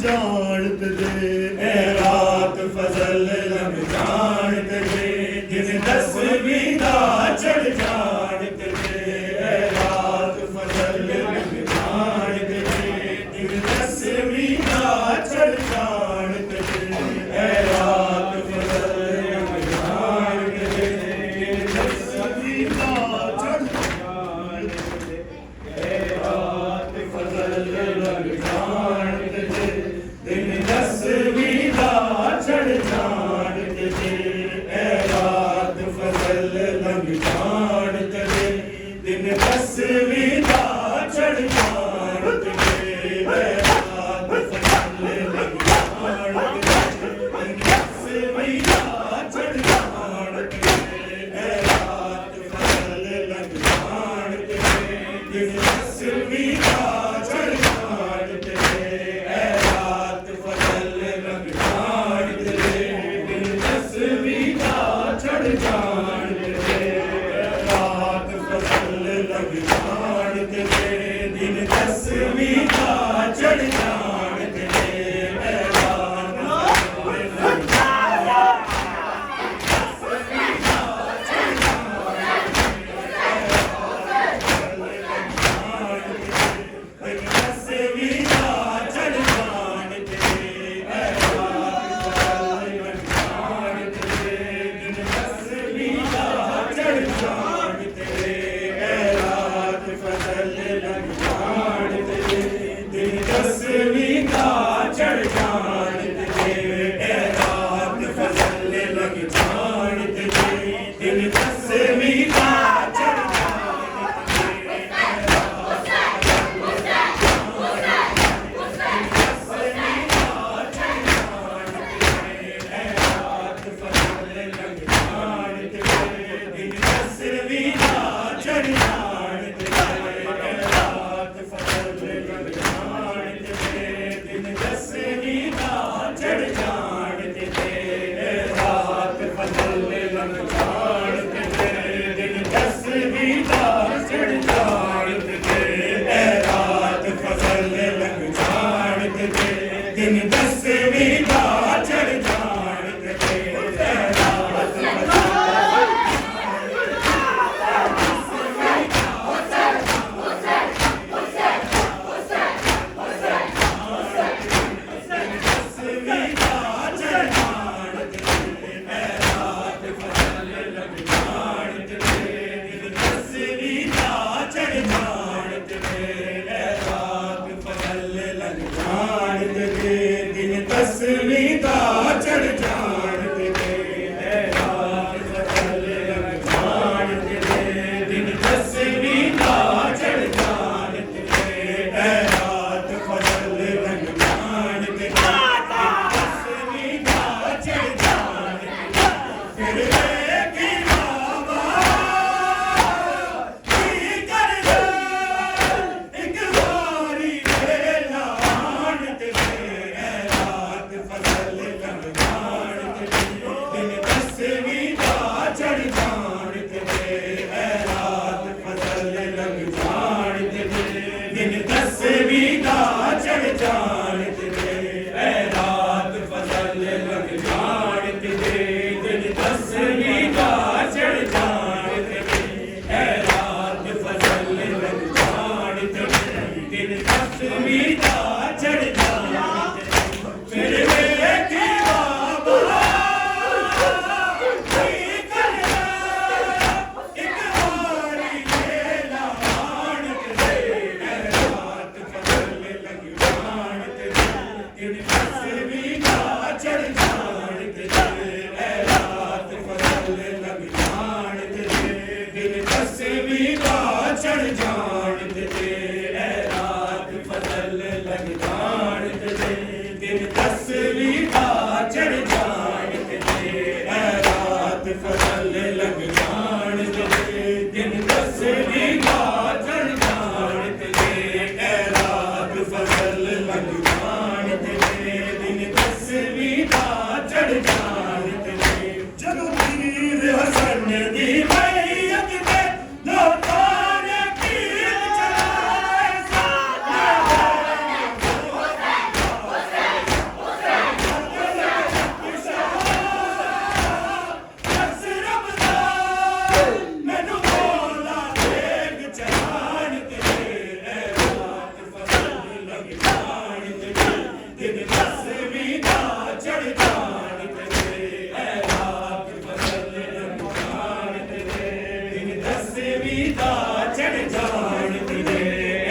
जानते दे, ए रात फजल लग जानते दे, दिन 10वीं दा चढ़ जानते दे, ए रात फजल लग जानते दे, दिन 10वीं दा चढ़ जानते दे, ए रात फजल लग जानते दे, दिन 10वीं दा चढ़ जानते दे, ए रात फजल लग जानते दे, दिन 10वीं दा चढ़ जानते दे, ए रात फजल लग जानते दे, दिन 10वीं दा चढ़ जानते दे, ए रात फजल लग जानते दे, दिन 10वीं दा चढ़ जानते दे, ए रात फजल लग जानते दे, दिन 10वीं दा चढ़ जानते दे, ए रात फजल लग जानते दे, दिन 10वीं दा चढ़ जानते दे, रात फजल लग जानते दे, दिन 10वीं दा चढ़ जानते दे, रात फजल लग दिन दसवीं दा चढ़ जान तेरे ऐ रात फजल रंग जान तेरे दिन दसवीं दा चढ़ जान तेरे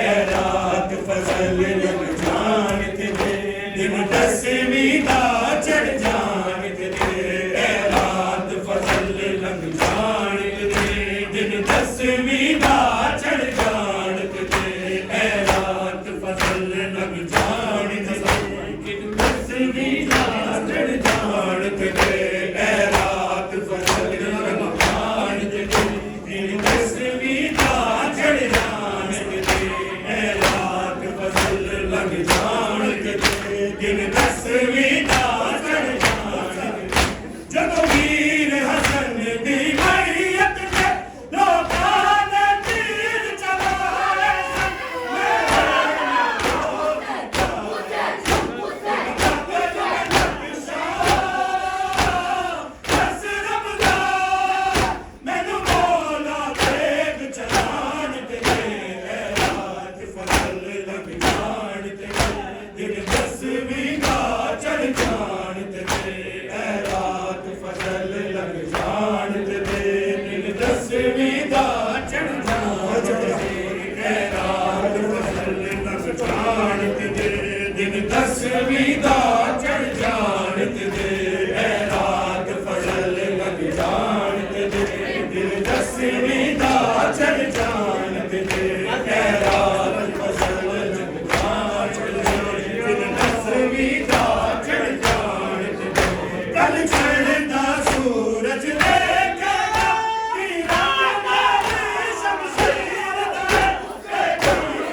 ऐ रात फजल रंग जान तेरे दिन दसवीं दा चढ़ जान तेरे ऐ रात फजल रंग जान तेरे दिन दसवीं दा चढ़ जान तेरे ऐ रात फजल रंग जान तेरे दिन दसवीं दा चढ़ जान तेरे ऐ रात फजल रंग जान तेरे दिन दसवीं दा चढ़ जान तेरे ऐ रात फजल रंग जान तेरे दिन दसवीं दा चढ़ जान तेरे ਜਦੋਂ ਵੀਰ ਹਸਨ ਦੀ ਮੈਯਤ ਤੇ ਲੋਕਾਂ ਨੇ ਤੀਰ ਚਲਾਏ ਸਨ ਮੈਨੂੰ ਮੌਲਾ ਤੇਗ ਚਲਾਣ ਤੇਰੇ ਐ ਰਾਤ ਫਜ਼ਲ ਲੰਘ ਜਾਣ ਤੇਰੇ ਦਿਨ ਦਸਵੀਂ ਦਾ ਚੜ੍ਹ ਜਾਣ ਤੇਰੇ ਐ ਰਾਤ ਫਜ਼ਲ ਲੰਘ ਜਾਣ ਤੇਰੇ ਦਿਨ ਦਸਵੀਂ ਦਾ ਚੜ੍ਹ ਜਾਣ ਤੇਰੇ ਐ ਰਾਤ ਫਜ਼ਲ ਲੰਘ ਜਾਣ ਤੇਰੇ ਦਿਨ ਦਸਵੀਂ ਦਾ ਚੜ੍ਹ ਜਾਣ ਤੇਰੇ ਐ ਰਾਤ ਫਜ਼ਲ ਲੰਘ ਜਾਣ ਤੇਰੇ ਦਿਨ ਦਸਵੀਂ ਦਾ ਚੜ੍ਹ ਜਾਣ ਤੇਰੇ ਐ ਰਾਤ ਫਜ਼ਲ ਲੰਘ ਜਾਣ ਤੇਰੇ ਦਿਨ ਦਸਵੀਂ ਦਾ ਚੜ੍ਹ ਜਾਣ ਤੇਰੇ ਕੱਲ ਚੜ੍ਹਦਾ ਸੂਰਜ ਦੇਖੇਗਾ ਵੀਰਾਂ ਮਾਰੇ ਸ਼ਮਸ਼ੀਰ ਦਾ ਇੱਕ ਵਾਰੀ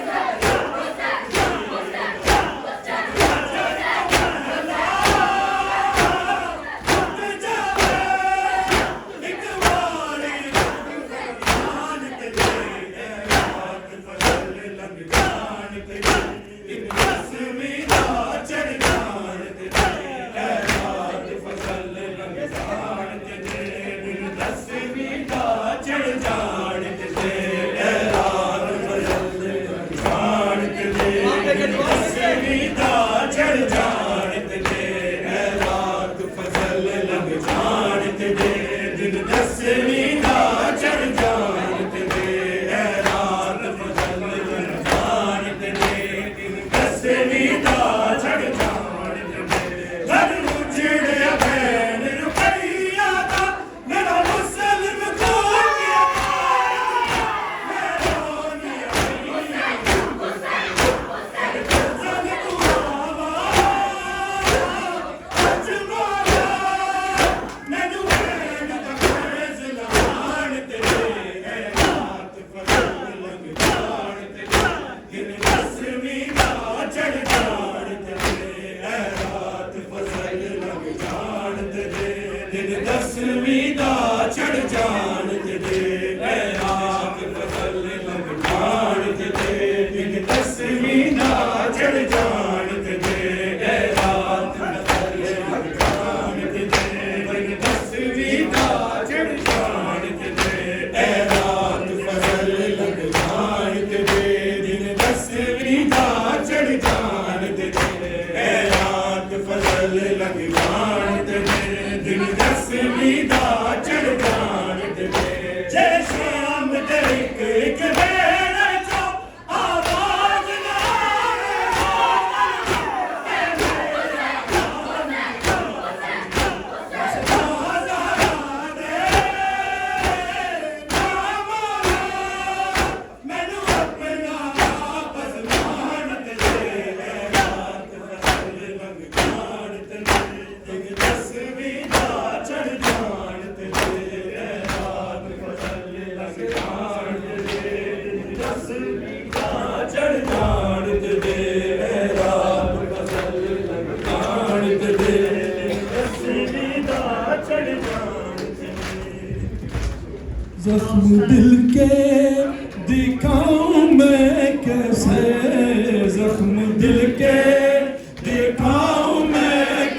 ਜਾਨ ਤੇਰੇ ਐ ਰਾਤ ਫਜ਼ਲ ਲੰਘ ਜਾਣ ਤੇਰੇ ਦਿਨ ਦਸਵੀਂ ਦਾ ਚੜ੍ਹ ਜਾਣ ਤੇਰੇ ਐ ਰਾਤ ਫਜ਼ਲ ਲੰਘ ਜਾਣ ਤੇਰੇ ਦਿਨ ਦਸਵੀਂ ਦਾ ਚੜ੍ਹ ਜਾਣ ਤੇਰੇ ਐ ਰਾਤ ਫਜ਼ਲ ਲੰਘ ਜਾਣ ਤੇਰੇ ਦਿਨ ਦਸਵੀਂ ਦਾ ਚੜ੍ਹ ਜਾਣ ਤੇਰੇ ਐ ਰਾਤ ਫਜ਼ਲ ਲੰਘ ਜਾਣ ਤੇਰੇ ਦਿਨ ਦਸਵੀਂ ਦਾ ਚੜ੍ਹ ਜਾਣ ਤੇਰੇ ਐ ਰਾਤ ਫਜ਼ਲ ਲੰਘ ਜਾਣ ਤੇਰੇ ਦਿਨ ਦਸਵੀਂ ਦਾ ਚੜ੍ਹ ਜਾਣ ਤੇਰੇ ਘਰ ਉਜੜਿਆ ਭੈਣ ਰੁਪਈਆ ਦਾ ਮੇਰਾ ਮੁਸਲਮ ਕੋਕਿਆ ਮੈਂ ਰੋਣੀ ਮੈਨੂੰ ਭੈਣ ਦਾ ਫੈਜ਼ ਲਾਣ ਤੇਰੇ ਐ ਰਾਤ ਫਜ਼ਲ ਲੰਘ ਜਾਣ ਤੇਰੇ ਦਿਨ ਦਸਵੀਂ ਦਾ ਚੜ੍ਹ ਜਾਣ ਤੇਰੇ ਐ ਰਾਤ ਫਜ਼ਲ ਲੰਘ ਜਾਣ ਤੇਰੇ ਦਿਨ ਦਸਵੀਂ ਦਾ ਚੜ੍ਹ ਜਾਣ ਤੇਰੇ ਐ ਰਾਤ ਫਜ਼ਲ ਲੰਘ ਜਾਣ ਤੇਰੇ ਦਿਨ ਦਸਵੀਂ ਦਾ ਚੜ੍ਹ ਜਾਣ ਤੇਰੇ ਐ ਰਾਤ ਫਜ਼ਲ ਲੰਘ ਜਾਣ ਤੇਰੇ ਦਿਨ ਦਸਵੀਂ ਦਾ ਚੜ੍ਹ ਜਾਣ ਤੇਰੇ ਐ ਰਾਤ ਫਜ਼ਲ ਲੰਘ ਜਾਣ ਤੇਰੇ ਦਿਨ ਦਸਵੀਂ ਦਾ ਚੜ੍ਹ ਜਾਣ ਤੇਰੇ ਐ ਰਾਤ ਫਜ਼ਲ ਲੰਘ ਜਾਣ ਤੇਰੇ ਦਿਨ ਦਸਵੀਂ ਦਾ ਚੜ੍ਹ ਜਾਣ ਤੇਰੇ ਜੈ ਸ਼ਾਮ ਦੇ ਇੱਕ ਇੱਕ ਵੇਲੇ ਚੋਂ ਆਵਾਜ਼ ਨਾ ਮੈਨੂੰ ਆਪਣਾ ਵਾਪਸ ਮਾਣ ਤੇਰੇ ਐ ਰਾਤ ਫਜ਼ਲ ਲੰਘ ਜਾਣ ਤੇਰੇ ਦਿਨ ਦਸਵੀਂ ਦਾ ਚੜ੍ਹ ਜਾਣ ਤੇਰੇ ਐ ਰਾਤ ਫਜ਼ਲ ਲੰਘ ਜਾਣ ਤੇਰੇ ਦਿਨ ਦਸਵੀਂ ਦਾ ਚੜ੍ਹ ਜਾਣ ਤੇਰੇ ਐ ਰਾਤ ਫਜ਼ਲ ਲੰਘ ਜਾਣ ਤੇਰੇ ਦਿਨ ਦਸਵੀਂ ਦਾ ਚੜ੍ਹ ਜਾਣ ਤੇਰੇ जख्म दिल के दिखा